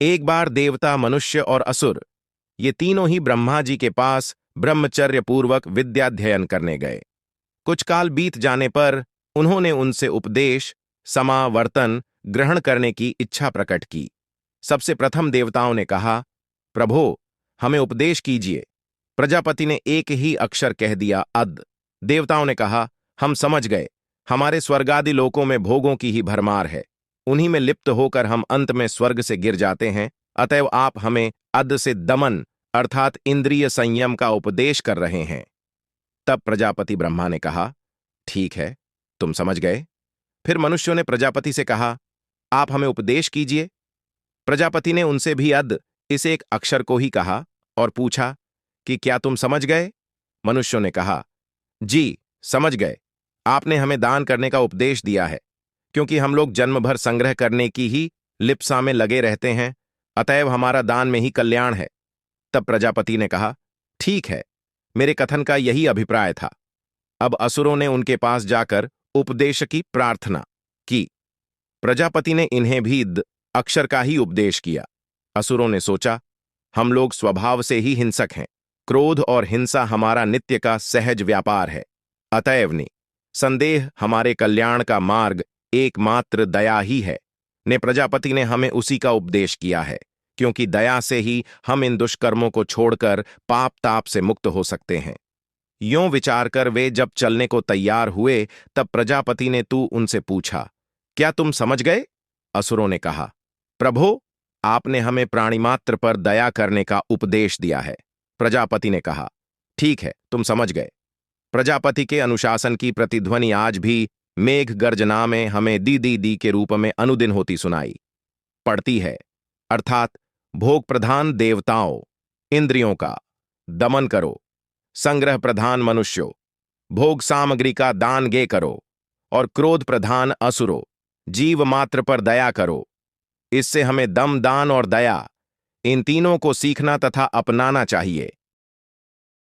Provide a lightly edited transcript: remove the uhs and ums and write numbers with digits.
एक बार देवता, मनुष्य और असुर ये तीनों ही ब्रह्मा जी के पास ब्रह्मचर्य पूर्वक विद्याध्ययन करने गए। कुछ काल बीत जाने पर उन्होंने उनसे उपदेश, समावर्तन ग्रहण करने की इच्छा प्रकट की। सबसे प्रथम देवताओं ने कहा, प्रभो, हमें उपदेश कीजिए। प्रजापति ने एक ही अक्षर कह दिया, अद। देवताओं ने कहा, हम समझ गए। हमारे स्वर्गादि लोकों में भोगों की ही भरमार है, उन्हीं में लिप्त होकर हम अंत में स्वर्ग से गिर जाते हैं। अतएव आप हमें अद से दमन अर्थात इंद्रिय संयम का उपदेश कर रहे हैं। तब प्रजापति ब्रह्मा ने कहा, ठीक है, तुम समझ गए। फिर मनुष्यों ने प्रजापति से कहा, आप हमें उपदेश कीजिए। प्रजापति ने उनसे भी अद इस एक अक्षर को ही कहा और पूछा कि क्या तुम समझ गए। मनुष्यों ने कहा, जी समझ गए। आपने हमें दान करने का उपदेश दिया है, क्योंकि हम लोग जन्म भर संग्रह करने की ही लिप्सा में लगे रहते हैं, अतएव हमारा दान में ही कल्याण है। तब प्रजापति ने कहा, ठीक है, मेरे कथन का यही अभिप्राय था। अब असुरों ने उनके पास जाकर उपदेश की प्रार्थना की। प्रजापति ने इन्हें भी द अक्षर का ही उपदेश किया। असुरों ने सोचा, हम लोग स्वभाव से ही हिंसक हैं, क्रोध और हिंसा हमारा नित्य का सहज व्यापार है, अतएव नि संदेह हमारे कल्याण का मार्ग एकमात्र दया ही है। ने प्रजापति ने हमें उसी का उपदेश किया है, क्योंकि दया से ही हम इन दुष्कर्मों को छोड़कर पाप ताप से मुक्त हो सकते हैं। यों विचार कर वे जब चलने को तैयार हुए, तब प्रजापति ने तू उनसे पूछा, क्या तुम समझ गए। असुरों ने कहा, प्रभो, आपने हमें प्राणिमात्र पर दया करने का उपदेश दिया है। प्रजापति ने कहा, ठीक है, तुम समझ गए। प्रजापति के अनुशासन की प्रतिध्वनि आज भी मेघ गर्जना में हमें दी दी दी के रूप में अनुदिन होती सुनाई पड़ती है, अर्थात भोग प्रधान देवताओं, इंद्रियों का दमन करो, संग्रह प्रधान मनुष्यों, भोग सामग्री का दान गे करो, और क्रोध प्रधान असुरो, जीव मात्र पर दया करो। इससे हमें दम, दान और दया इन तीनों को सीखना तथा अपनाना चाहिए।